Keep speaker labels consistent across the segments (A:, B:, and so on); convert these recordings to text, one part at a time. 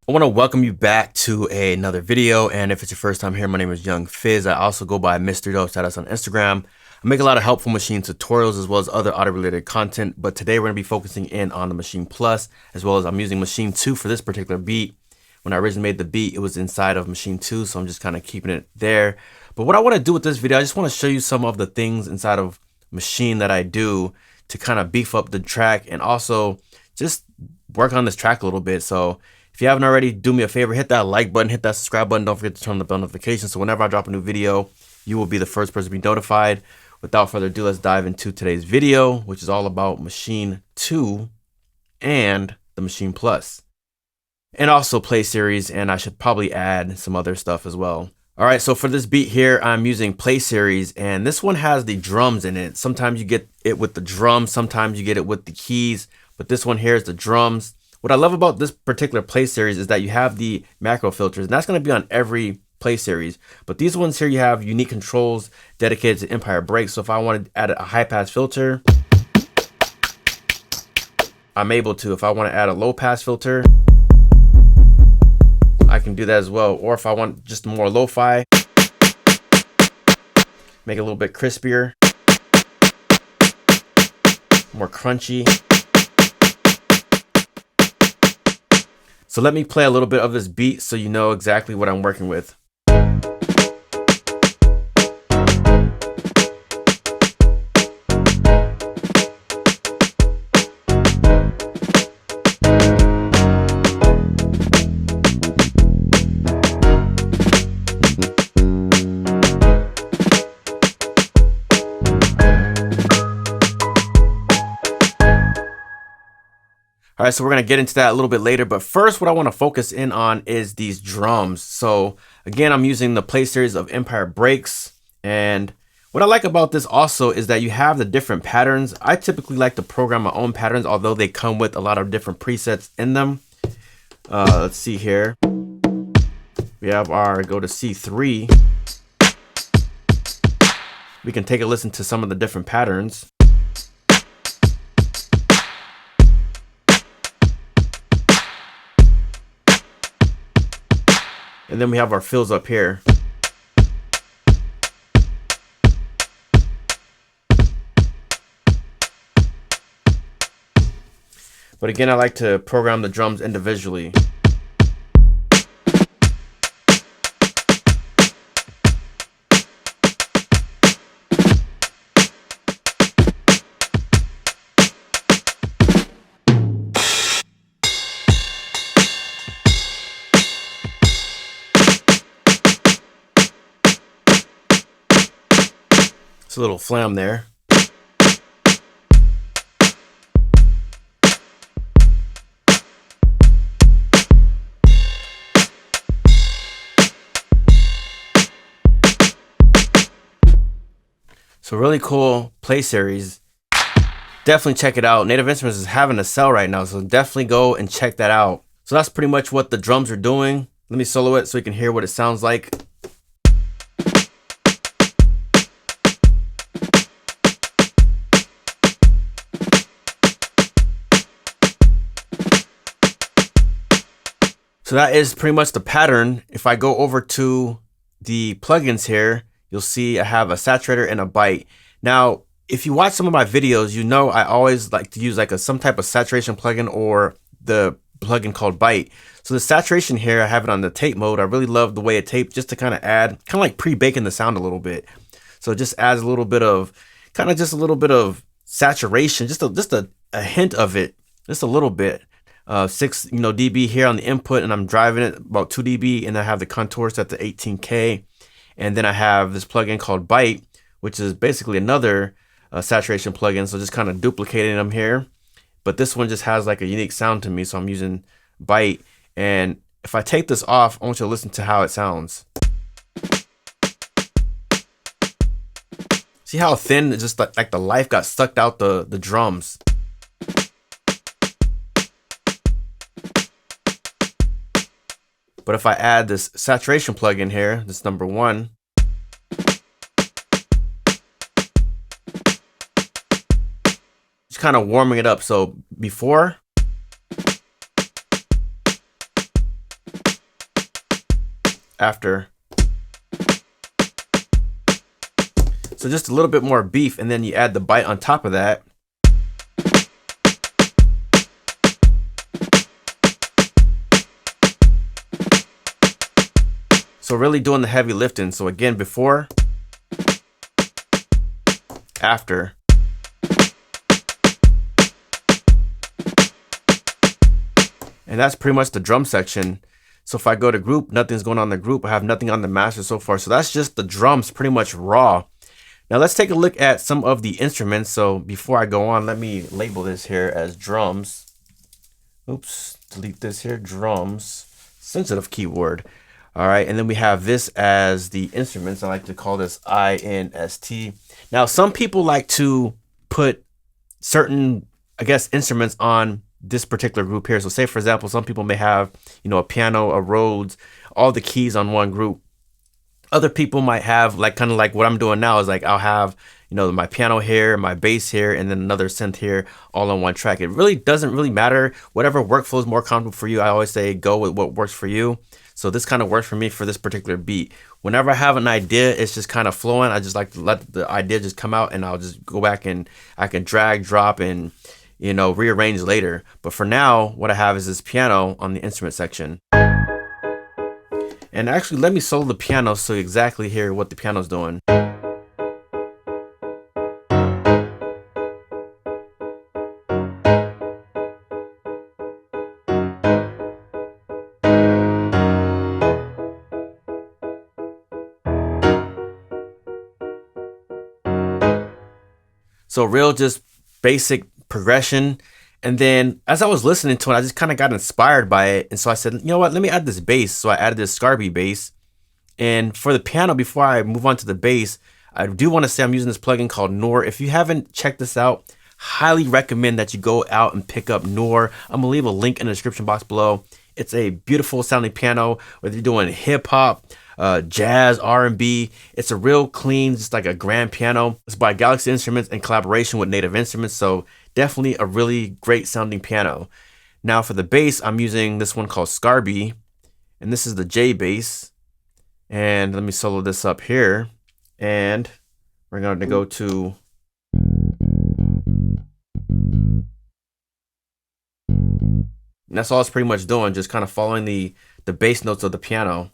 A: I want to welcome you back to another video, and if it's your first time here, my name is Young Fizz. I also go by Mr. Dope Status on Instagram. I make a lot of helpful machine tutorials as well as other audio-related content, but today we're going to be focusing in on the Machine Plus, as well as I'm using Machine 2 for this particular beat. When I originally made the beat, it was inside of Machine 2, so I'm just kind of keeping it there. But what I want to do with this video, I just want to show you some of the things inside of Machine that I do to kind of beef up the track and also just work on this track a little bit. So if you haven't already, do me a favor, hit that like button, hit that subscribe button. Don't forget to turn on the bell notification so whenever I drop a new video, you will be the first person to be notified. Without further ado, let's dive into today's video, which is all about Machine 2 and the Machine Plus. And also Play Series, and I should probably add some other stuff as well. All right, so for this beat here, I'm using Play Series, and this one has the drums in it. Sometimes you get it with the drums, sometimes you get it with the keys, but this one here is the drums. What I love about this particular Play Series is that you have the macro filters, and that's going to be on every Play Series. But these ones here, you have unique controls dedicated to Empire Breaks. So if I wanted to add a high pass filter, I'm able to. If I want to add a low pass filter, I can do that as well. Or if I want just more lo-fi, make it a little bit crispier, more crunchy. So let me play a little bit of this beat so you know exactly what I'm working with. All right, so we're going to get into that a little bit later, but first what I want to focus in on is these drums. So again, I'm using the Play Series of Empire Breaks, and what I like about this also is that you have the different patterns. I typically like to program my own patterns, although they come with a lot of different presets in them. Let's see here. We have our go to C3. We can take a listen to some of the different patterns. And then we have our fills up here. But again, I like to program the drums individually. A little flam there. So really cool Play Series. Definitely check it out. Native Instruments is having a sale right now, so definitely go and check that out. So that's pretty much what the drums are doing. Let me solo it so you can hear what it sounds like. So that is pretty much the pattern. If I go over to the plugins here, you'll see I have a saturator and a bite. Now, if you watch some of my videos, you know I always like to use like some type of saturation plugin or the plugin called bite. So the saturation here, I have it on the tape mode. I really love the way it taped just to kind of add, kind of like pre-baking the sound a little bit. So it just adds a little bit of, kind of just a little bit of saturation, just a hint of it, just a little bit. 6 dB here on the input, and I'm driving it about 2 dB, and I have the contour set to 18K, and then I have this plugin called Bite, which is basically another saturation plugin, so just kind of duplicating them here, but this one just has like a unique sound to me, so I'm using Bite. And if I take this off, I want you to listen to how it sounds. See how thin it's just like the life got sucked out the drums. But if I add this saturation plugin here, this number 1, just kind of warming it up. So before, after. So just a little bit more beef, and then you add the bite on top of that. So really doing the heavy lifting. So again, before, after. And that's pretty much the drum section. So if I go to group, nothing's going on in the group. I have nothing on the master so far. So that's just the drums pretty much raw. Now let's take a look at some of the instruments. So before I go on, let me label this here as drums. Oops, delete this here, drums, sensitive keyword. All right, and then we have this as the instruments. I like to call this INST. Now, some people like to put certain, I guess, instruments on this particular group here. So say, for example, some people may have, a piano, a Rhodes, all the keys on one group. Other people might have kind of like what I'm doing now is like I'll have, my piano here, my bass here, and then another synth here all on one track. It really doesn't really matter. Whatever workflow is more comfortable for you. I always say go with what works for you. So this kind of works for me for this particular beat. Whenever I have an idea, it's just kind of flowing. I just like to let the idea just come out, and I'll just go back and I can drag, drop, and rearrange later. But for now, what I have is this piano on the instrument section. And actually, let me solo the piano so you exactly hear what the piano's doing. So real just basic progression. And then as I was listening to it, I just kind of got inspired by it. And so I said, you know what, let me add this bass. So I added this Scarby bass. And for the piano, before I move on to the bass, I do want to say I'm using this plugin called Noor. If you haven't checked this out, highly recommend that you go out and pick up Noor. I'm gonna leave a link in the description box below. It's a beautiful sounding piano, whether you're doing hip hop, jazz, R&B. It's a real clean, just like a grand piano. It's by Galaxy Instruments in collaboration with Native Instruments. So definitely a really great sounding piano. Now for the bass, I'm using this one called Scarby, and this is the J bass. And let me solo this up here, and we're going to go to and that's all it's pretty much doing, just kind of following the bass notes of the piano.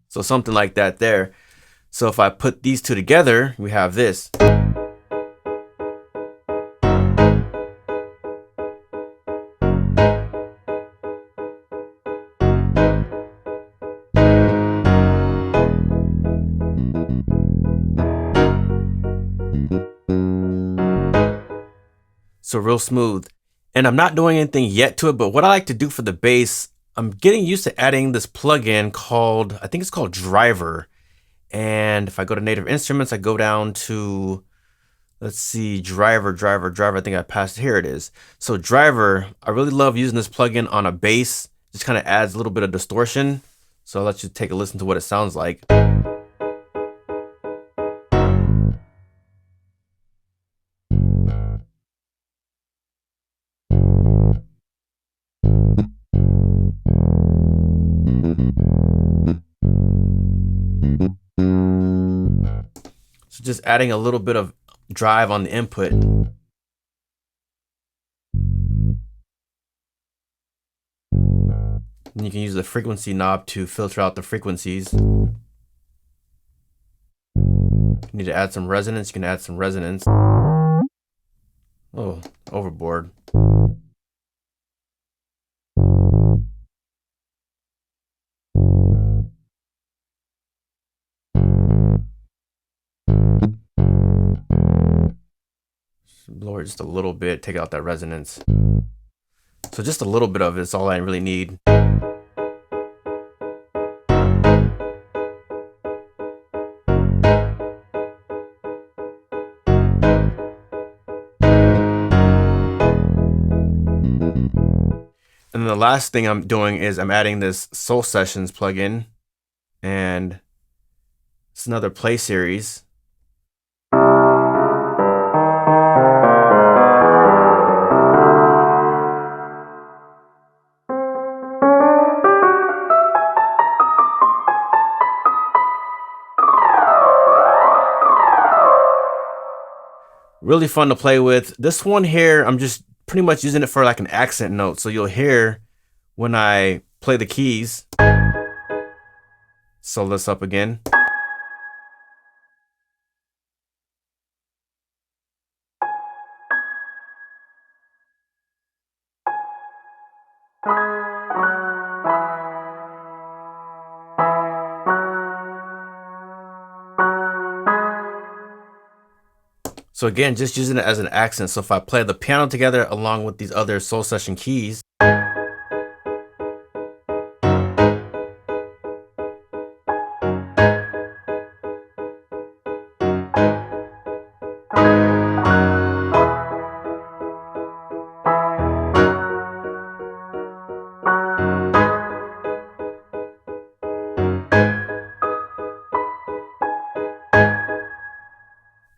A: So something like that there. So if I put these two together, we have this. So real smooth. And I'm not doing anything yet to it, but what I like to do for the bass, I'm getting used to adding this plugin called, I think it's called Driver. And if I go to Native Instruments, I go down to, let's see, Driver. I think I passed, here it is. So Driver, I really love using this plugin on a bass. Just kind of adds a little bit of distortion. So I'll let you take a listen to what it sounds like. So just adding a little bit of drive on the input. And you can use the frequency knob to filter out the frequencies. If you need to add some resonance, you can add some resonance. Oh, overboard. Lower it just a little bit, take out that resonance. So just a little bit of it is all I really need. And then the last thing I'm doing is I'm adding this Soul Sessions plugin, and it's another play series. Really fun to play with. This one here, I'm just pretty much using it for like an accent note. So you'll hear when I play the keys. So this up again. So again, just using it as an accent. So if I play the piano together along with these other soul session keys,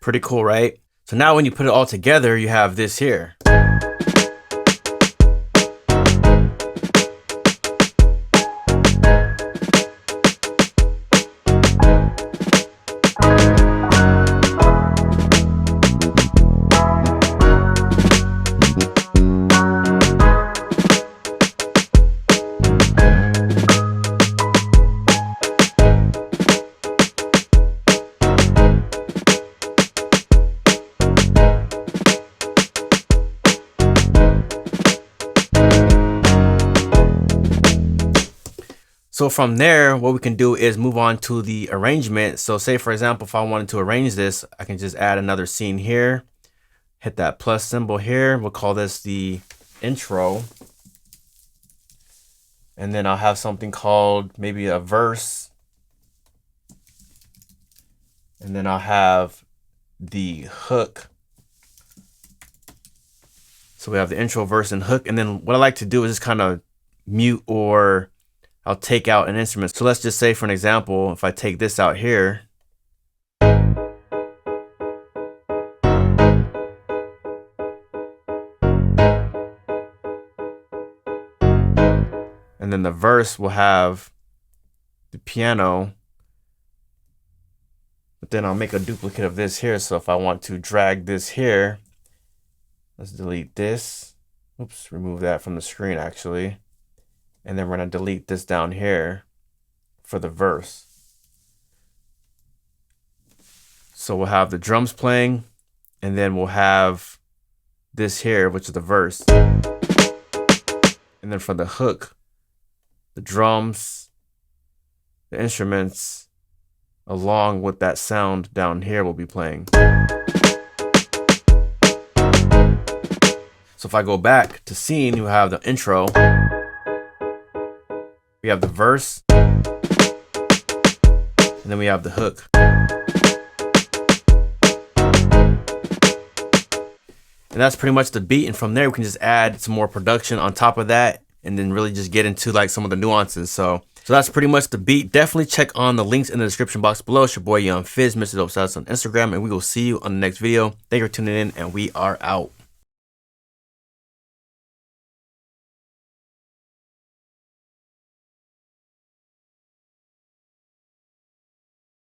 A: pretty cool, right? So now when you put it all together, you have this here. So from there, what we can do is move on to the arrangement. So say, for example, if I wanted to arrange this, I can just add another scene here, hit that plus symbol here. We'll call this the intro. And then I'll have something called maybe a verse. And then I'll have the hook. So we have the intro, verse, and hook. And then what I like to do is just kind of mute, or I'll take out an instrument. So let's just say, for an example, if I take this out here, and then the verse will have the piano, but then I'll make a duplicate of this here. So if I want to drag this here, let's delete this. Oops, remove that from the screen actually. And then we're going to delete this down here for the verse. So we'll have the drums playing, and then we'll have this here, which is the verse. And then for the hook, the drums, the instruments, along with that sound down here will be playing. So if I go back to scene, you have the intro. We have the verse, and then we have the hook. And that's pretty much the beat. And from there, we can just add some more production on top of that, and then really just get into like some of the nuances. So that's pretty much the beat. Definitely check on the links in the description box below. It's your boy Young Fizz, Mr. Dope Status on Instagram, and we will see you on the next video. Thank you for tuning in, and we are out.